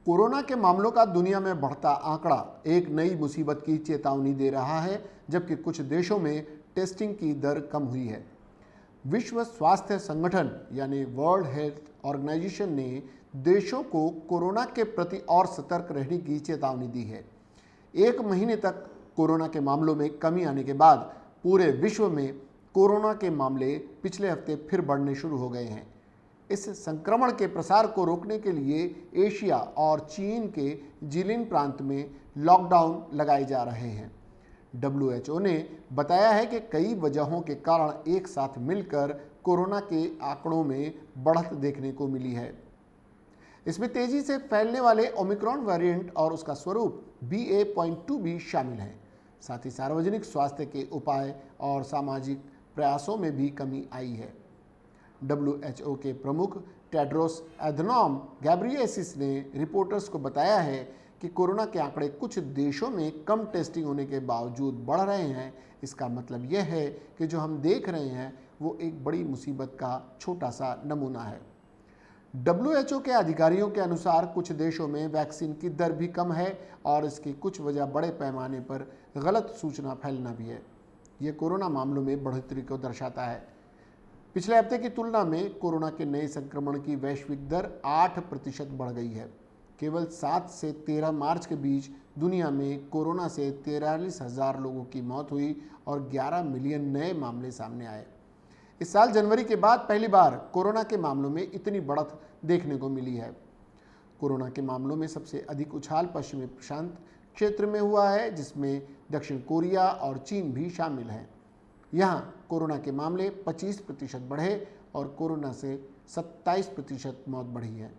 Corona के मामलों का दुनिया में बढ़ता आंकड़ा एक नई मुसीबत की चेतावनी दे रहा है, जबकि कुछ देशों में टेस्टिंग की दर कम हुई है। विश्व स्वास्थ्य संगठन यानी वर्ल्ड हेल्थ ऑर्गेनाइजेशन ने देशों को कोरोना के प्रति और सतर्क रहने की चेतावनी दी है। एक महीने तक कोरोना के मामलों में कमी आने के बाद पूरे विश्व में कोरोना के मामले पिछले हफ्ते फिर बढ़ने शुरू हो गए हैं। इस संक्रमण के प्रसार को रोकने के लिए एशिया और चीन के जिलिन प्रांत में लॉकडाउन लगाए जा रहे हैं। WHO ने बताया है कि कई वजहों के कारण एक साथ मिलकर कोरोना के आंकड़ों में बढ़त देखने को मिली है। इसमें तेजी से फैलने वाले ओमिक्रॉन वेरिएंट और उसका स्वरूप BA.2 भी शामिल है। साथ ही सार्वजनिक स्वास्थ्य के उपाय और सामाजिक प्रयासों में भी कमी आई है। WHO के प्रमुख टेड्रोस एधनॉम गैब्रियेसिस ने रिपोर्टर्स को बताया है कि कोरोना के आंकड़े कुछ देशों में कम टेस्टिंग होने के बावजूद बढ़ रहे हैं। इसका मतलब यह है कि जो हम देख रहे हैं वो एक बड़ी मुसीबत का छोटा सा नमूना है। WHO के अधिकारियों के अनुसार कुछ देशों में वैक्सीन की दर भी कम है और इसकी कुछ वजह बड़े पैमाने पर गलत सूचना फैलना भी है। ये कोरोना मामलों में बढ़ोतरी को दर्शाता है। पिछले हफ्ते की तुलना में कोरोना के नए संक्रमण की वैश्विक दर 8% बढ़ गई है। केवल 7 से 13 मार्च के बीच दुनिया में कोरोना से 43,000 लोगों की मौत हुई और 11 मिलियन नए मामले सामने आए। इस साल जनवरी के बाद पहली बार कोरोना के मामलों में इतनी बढ़त देखने को मिली है। कोरोना के मामलों में सबसे अधिक उछाल पश्चिमी प्रशांत क्षेत्र में हुआ है, जिसमें दक्षिण कोरिया और चीन भी शामिल हैं। यहाँ कोरोना के मामले 25% बढ़े और कोरोना से 27% मौत बढ़ी है।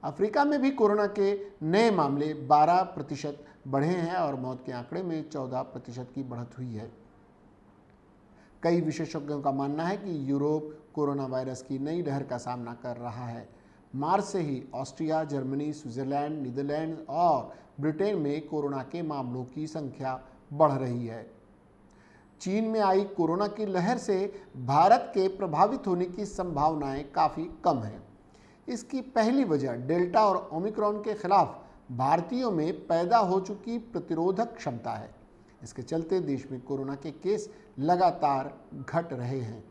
अफ्रीका में भी कोरोना के नए मामले 12% बढ़े हैं और मौत के आंकड़े में 14% की बढ़त हुई है। कई विशेषज्ञों का मानना है कि यूरोप कोरोना वायरस की नई लहर का सामना कर रहा है। मार्च से ही ऑस्ट्रिया, जर्मनी, स्विट्जरलैंड, नीदरलैंड और ब्रिटेन में कोरोना के मामलों की संख्या बढ़ रही है। चीन में आई कोरोना की लहर से भारत के प्रभावित होने की संभावनाएं काफ़ी कम हैं। इसकी पहली वजह डेल्टा और ओमिक्रॉन के खिलाफ भारतीयों में पैदा हो चुकी प्रतिरोधक क्षमता है। इसके चलते देश में कोरोना के केस लगातार घट रहे हैं।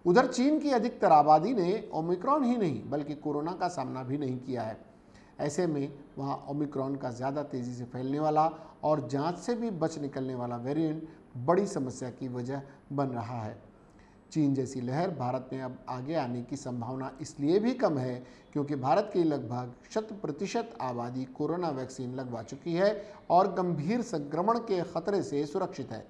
उधर चीन की अधिकतर आबादी ने ओमिक्रॉन ही नहीं बल्कि कोरोना का सामना भी नहीं किया है। ऐसे में वहाँ ओमिक्रॉन का ज़्यादा तेज़ी से फैलने वाला और जांच से भी बच निकलने वाला वेरिएंट बड़ी समस्या की वजह बन रहा है। चीन जैसी लहर भारत में अब आगे आने की संभावना इसलिए भी कम है क्योंकि भारत की लगभग 100% आबादी कोरोना वैक्सीन लगवा चुकी है और गंभीर संक्रमण के खतरे से सुरक्षित है।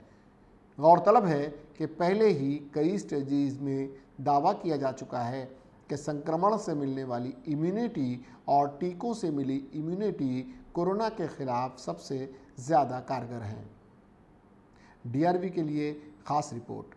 गौरतलब है कि पहले ही कई स्टेजेस में दावा किया जा चुका है कि संक्रमण से मिलने वाली इम्यूनिटी और टीकों से मिली इम्यूनिटी कोरोना के खिलाफ सबसे ज़्यादा कारगर हैं। DRV के लिए खास रिपोर्ट।